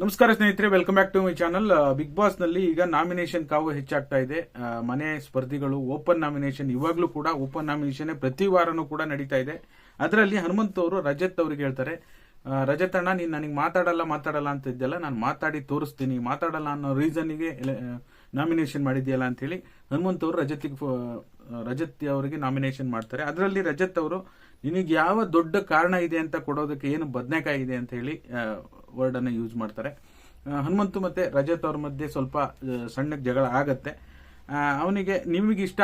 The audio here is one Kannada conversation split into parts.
ನಮಸ್ಕಾರ ಸ್ನೇಹಿತರೆ, welcome back to my channel. Bigg Boss ನಲ್ಲಿ ಈಗ ನಾಮಿನೇಷನ್ ಕಾವು ಹೆಚ್ಚಾಗ್ತಾ ಇದೆ. ಮನೆ ಸ್ಪರ್ಧಿಗಳು ಓಪನ್ ನಾಮಿನೇಷನ್, ಇವಾಗ್ಲೂ ಕೂಡ ಓಪನ್ ನಾಮಿನೇಷನ್ ಪ್ರತಿ ವಾರನೂ ಕೂಡ ನಡೀತಾ ಇದೆ. ಅದರಲ್ಲಿ ಹನುಮಂತ್ ಅವರು ರಜತ್ ಅವರಿಗೆ ಹೇಳ್ತಾರೆ, ರಜತ್ ಅಣ್ಣ, ನೀನು ನನಗೆ ಮಾತಾಡಲ್ಲ ಅಂತ ಇದ್ದೆಲ್ಲ, ನಾನು ಮಾತಾಡಿ ತೋರಿಸ್ತೀನಿ, ಮಾತಾಡಲ್ಲ ಅನ್ನೋ ರೀಸನ್ಗೆ ನಾಮಿನೇಷನ್ ಮಾಡಿದ್ಯಲ್ಲ ಅಂತ ಹೇಳಿ ಹನುಮಂತ್ ಅವರು ರಜತ್ ಅವರಿಗೆ ನಾಮಿನೇಷನ್ ಮಾಡ್ತಾರೆ. ಅದರಲ್ಲಿ ರಜತ್ ಅವರು, ನಿನಗೆ ಯಾವ ದೊಡ್ಡ ಕಾರಣ ಇದೆ ಅಂತ ಕೊಡೋದಕ್ಕೆ ಏನು ಬದನೆಕಾಯಿ ಇದೆ ಅಂತ ಹೇಳಿ ವರ್ಡ್ ಅನ್ನು ಯೂಸ್ ಮಾಡ್ತಾರೆ. ಹನುಮಂತು ಮತ್ತೆ ರಜತ್ ಅವ್ರ ಮಧ್ಯೆ ಸ್ವಲ್ಪ ಸಣ್ಣ ಜಗಳ ಆಗತ್ತೆ. ಅವನಿಗೆ ನಿಮಗೆ ಇಷ್ಟ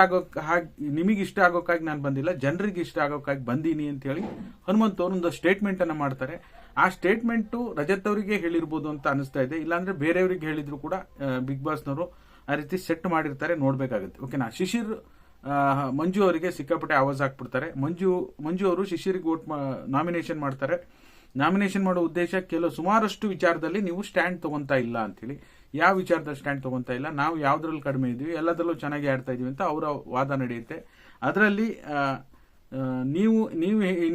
ಆಗೋಕ್ಕಾಗಿ ನಾನು ಬಂದಿಲ್ಲ, ಜನರಿಗೆ ಇಷ್ಟ ಆಗೋಕ್ಕಾಗಿ ಬಂದೀನಿ ಅಂತ ಹೇಳಿ ಹನುಮಂತ್ ಅವರು ಒಂದು ಸ್ಟೇಟ್ಮೆಂಟ್ ಅನ್ನ ಮಾಡ್ತಾರೆ. ಆ ಸ್ಟೇಟ್ಮೆಂಟ್ ರಜತ್ ಅವರಿಗೆ ಹೇಳಿರ್ಬೋದು ಅಂತ ಅನಿಸ್ತಾ ಇದೆ, ಇಲ್ಲಾಂದ್ರೆ ಬೇರೆಯವರಿಗೆ ಹೇಳಿದ್ರು ಕೂಡ ಬಿಗ್ ಬಾಸ್ನವರು ಆ ರೀತಿ ಸೆಟ್ ಮಾಡಿರ್ತಾರೆ, ನೋಡ್ಬೇಕಾಗುತ್ತೆ. ಓಕೆನಾ. ಶಿಶಿರ್ ಮಂಜು ಅವರಿಗೆ ಸಿಕ್ಕಾಪಟ್ಟೆ ಆವಾಜ್ ಹಾಕ್ಬಿಡ್ತಾರೆ. ಮಂಜು ಅವರು ಶಿಶಿರ್ಗೆ ನಾಮಿನೇಷನ್ ಮಾಡ್ತಾರೆ. ನಾಮಿನೇಷನ್ ಮಾಡೋ ಉದ್ದೇಶ ಸುಮಾರಷ್ಟು ವಿಚಾರದಲ್ಲಿ ನೀವು ಸ್ಟ್ಯಾಂಡ್ ತಗೊಂತಾ ಇಲ್ಲ ಅಂತೇಳಿ. ಯಾವ ವಿಚಾರದಲ್ಲಿ ಸ್ಟ್ಯಾಂಡ್ ತಗೊಂತಾ ಇಲ್ಲ, ನಾವು ಯಾವ್ದ್ರಲ್ಲಿ ಕಡಿಮೆ ಇದೀವಿ, ಎಲ್ಲದರಲ್ಲೂ ಚೆನ್ನಾಗಿ ಆಡ್ತಾ ಇದೀವಿ ಅಂತ ಅವರ ವಾದ ನಡೆಯುತ್ತೆ. ಅದರಲ್ಲಿ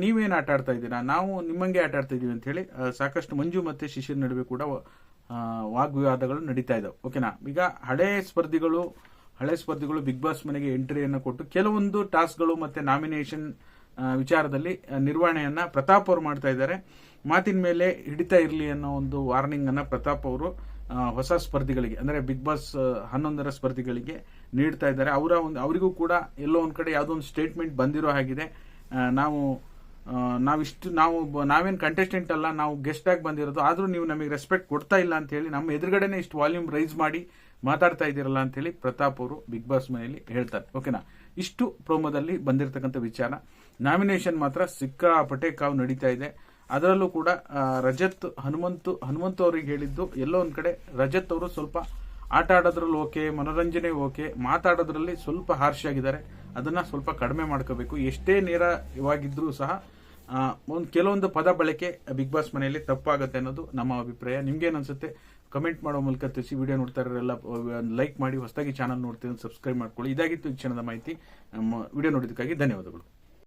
ನೀವೇನು ಆಟ ಆಡ್ತಾ ಇದ್ದೀರಾ, ನಾವು ನಿಮ್ಮಂಗೆ ಆಟ ಆಡ್ತಾ ಇದೀವಿ ಅಂತ ಹೇಳಿ ಸಾಕಷ್ಟು ಮಂಜು ಮತ್ತೆ ಶಿಶಿರ್ ನಡುವೆ ಕೂಡ ವಾಗ್ವಿವಾದಗಳು ನಡೀತಾ ಇದಾವೆ. ಓಕೆನಾ. ಈಗ ಹಳೆ ಸ್ಪರ್ಧಿಗಳು ಬಿಗ್ ಬಾಸ್ ಮನೆಗೆ ಎಂಟ್ರಿಯನ್ನು ಕೊಟ್ಟು ಕೆಲವೊಂದು ಟಾಸ್ಕ್ಗಳು ಮತ್ತೆ ನಾಮಿನೇಷನ್ ವಿಚಾರದಲ್ಲಿ ನಿರ್ವಹಣೆಯನ್ನ ಪ್ರತಾಪ್ ಅವರು ಮಾಡ್ತಾ ಇದ್ದಾರೆ. ಮಾತಿನ ಮೇಲೆ ಹಿಡಿತಾ ಇರಲಿ ಅನ್ನೋ ಒಂದು ವಾರ್ನಿಂಗ್ ಅನ್ನ ಪ್ರತಾಪ್ ಅವರು ಹೊಸ ಸ್ಪರ್ಧಿಗಳಿಗೆ, ಅಂದ್ರೆ ಬಿಗ್ ಬಾಸ್ 11ರ ಸ್ಪರ್ಧಿಗಳಿಗೆ ನೀಡ್ತಾ ಇದ್ದಾರೆ. ಅವರಿಗೂ ಕೂಡ ಎಲ್ಲೋ ಒಂದ್ ಕಡೆ ಯಾವುದೋ ಒಂದು ಸ್ಟೇಟ್ಮೆಂಟ್ ಬಂದಿರೋ ಹಾಗಿದೆ. ನಾವೇನ್ ಕಂಟೆಸ್ಟೆಂಟ್ ಅಲ್ಲ, ನಾವು ಗೆಸ್ಟ್ ಆಗಿ ಬಂದಿರೋದು, ಆದ್ರೂ ನೀವು ನಮಗೆ ರೆಸ್ಪೆಕ್ಟ್ ಕೊಡ್ತಾ ಇಲ್ಲ ಅಂತ ಹೇಳಿ, ನಮ್ಮ ಎದುರುಗಡೆನೆ ಇಷ್ಟು ವಾಲ್ಯೂಮ್ ರೈಸ್ ಮಾಡಿ ಮಾತಾಡ್ತಾ ಇದ್ದೀರಲ್ಲ ಅಂತ ಹೇಳಿ ಪ್ರತಾಪ್ ಅವರು ಬಿಗ್ ಬಾಸ್ ಮನೆಯಲ್ಲಿ ಹೇಳ್ತಾರೆ. ಓಕೆನಾ. ಇಷ್ಟು ಪ್ರೋಮೋದಲ್ಲಿ ಬಂದಿರತಕ್ಕಂಥ ವಿಚಾರ. ನಾಮಿನೇಷನ್ ಮಾತ್ರ ಸಿಕ್ಕಾಪಟ್ಟೆ ಕಾವು ನಡೀತಾ ಇದೆ. ಅದರಲ್ಲೂ ಕೂಡ ಹನುಮಂತ್ ಅವರಿಗೆ ಹೇಳಿದ್ದು, ಎಲ್ಲೋ ಒಂದ್ ಕಡೆ ರಜತ್ ಅವರು ಸ್ವಲ್ಪ ಆಟ ಆಡೋದ್ರಲ್ಲಿ ಓಕೆ, ಮನೋರಂಜನೆ ಓಕೆ, ಮಾತಾಡೋದ್ರಲ್ಲಿ ಸ್ವಲ್ಪ ಹಾರ್ಷ್ ಆಗಿದ್ದಾರೆ. ಅದನ್ನ ಸ್ವಲ್ಪ ಕಡಿಮೆ ಮಾಡ್ಕೋಬೇಕು. ಎಷ್ಟೇ ನೇರವಾಗಿದ್ರೂ ಸಹ ಕೆಲವೊಂದು ಪದ ಬಳಕೆ ಬಿಗ್ ಬಾಸ್ ಮನೆಯಲ್ಲಿ ತಪ್ಪಾಗುತ್ತೆ ಅನ್ನೋದು ನಮ್ಮ ಅಭಿಪ್ರಾಯ. ನಿಮ್ಗೇನ್ ಅನ್ಸುತ್ತೆ ಕಮೆಂಟ್ ಮಾಡೋ ಮೂಲಕ ತಿಳಿಸಿ. ವಿಡಿಯೋ ನೋಡ್ತಾ ಇರೋರೆಲ್ಲ ಲೈಕ್ ಮಾಡಿ, ಹೊಸದಾಗಿ ಚಾನಲ್ ನೋಡ್ತೀವಿ ಸಬ್ಸ್ಕ್ರೈಬ್ ಮಾಡ್ಕೊಳ್ಳಿ. ಇದಾಗಿತ್ತು ಈ ಕ್ಷಣದ ಮಾಹಿತಿ. ವಿಡಿಯೋ ನೋಡಿದ್ದಕ್ಕಾಗಿ ಧನ್ಯವಾದಗಳು.